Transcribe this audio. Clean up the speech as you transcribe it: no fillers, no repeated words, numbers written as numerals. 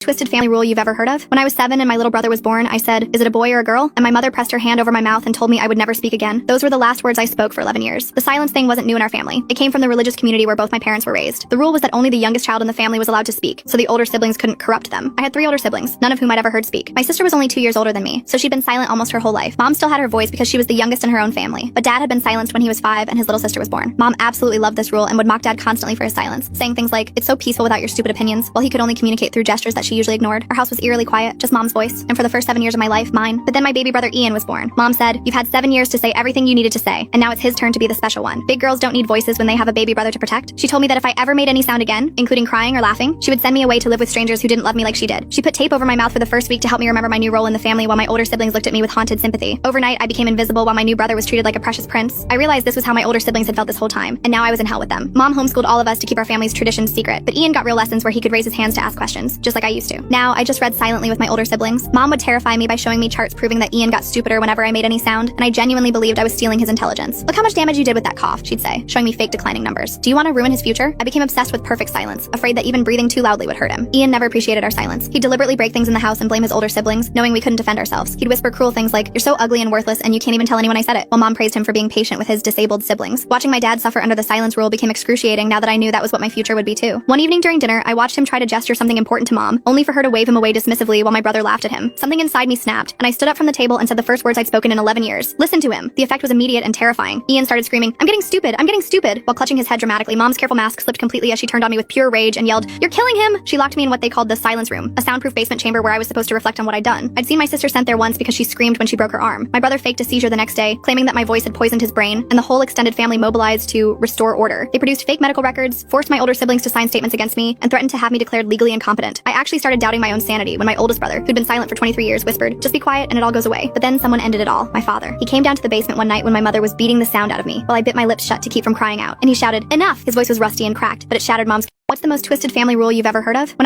twisted family rule you've ever heard of? When I was 7 and my little brother was born, I said, "Is it a boy or a girl?" And my mother pressed her hand over my mouth and told me I would never speak again. Those were the last words I spoke for 11 years. The silence thing wasn't new in our family. It came from the religious community where both my parents were raised. The rule was that only the youngest child in the family was allowed to speak, so the older siblings couldn't corrupt them. I had 3 older siblings, none of whom I'd ever heard speak. My sister was only 2 years older than me, so she'd been silent almost her whole life. Mom still had her voice because she was the youngest in her own family, but Dad had been silenced when he was 5 and his little sister was born. Mom absolutely loved this rule and would mock Dad constantly for his silence, saying things like, "It's so peaceful without your stupid opinions," while he could only communicate through gestures that she usually ignored. Our house was eerily quiet, just Mom's voice, and for the first 7 years of my life, mine. But then my baby brother Ian was born. Mom said, "You've had 7 years to say everything you needed to say, and now it's his turn to be the special one. Big girls don't need voices when they have a baby brother to protect." She told me that if I ever made any sound again, including crying or laughing, she would send me away to live with strangers who didn't love me like she did. She put tape over my mouth for the first week to help me remember my new role in the family while my older siblings looked at me with haunted sympathy. Overnight, I became invisible while my new brother was treated like a precious prince. I realized this was how my older siblings had felt this whole time, and now I was in hell with them. Mom homeschooled all of us to keep our family's traditions secret, but Ian got real lessons where he could raise his hands to ask questions, just like I used to. Now, I just read silently with my older siblings. Mom would terrify me by showing me charts proving that Ian got stupider whenever I made any sound, and I genuinely believed I was stealing his intelligence. "Look how much damage you did with that cough," she'd say, showing me fake declining numbers. "Do you want to ruin his future?" I became obsessed with perfect silence, afraid that even breathing too loudly would hurt him. Ian never appreciated our silence. He'd deliberately break things in the house and blame his older siblings, knowing we couldn't defend ourselves. He'd whisper cruel things like, "You're so ugly and worthless and you can't even tell anyone I said it," while Mom praised him for being patient with his disabled siblings. Watching my dad suffer under the silence rule became excruciating now that I knew that was what my future would be too. One evening during dinner, I watched him try to gesture something important to Mom, only for her to wave him away dismissively while my brother laughed at him. Something inside me snapped, and I stood up from the table and said the first words I'd spoken in 11 years. Listen to him. The effect was immediate and terrifying. Ian started screaming, "I'm getting stupid, I'm getting stupid," while clutching his head dramatically. Mom's careful mask slipped completely as she turned on me with pure rage and yelled, "You're killing him!" She locked me in what they called the silence room, a soundproof basement chamber where I was supposed to reflect on what I'd done. I'd seen my sister sent there once because she screamed when she broke her arm. My brother faked a seizure the next day, claiming that my voice had poisoned his brain, and the whole extended family mobilized to restore order. They produced fake medical records, forced my older siblings to sign statements against me, and threatened to have me declared legally incompetent. I actually started doubting my own sanity when my oldest brother, who'd been silent for 23 years, whispered, "Just be quiet and it all goes away." But then someone ended it all, my father. He came down to the basement one night when my mother was beating the sound out of me, while I bit my lips shut to keep from crying out, and he shouted, "Enough!" His voice was rusty and cracked, but it shattered Mom's. "What's the most twisted family rule you've ever heard of?" When I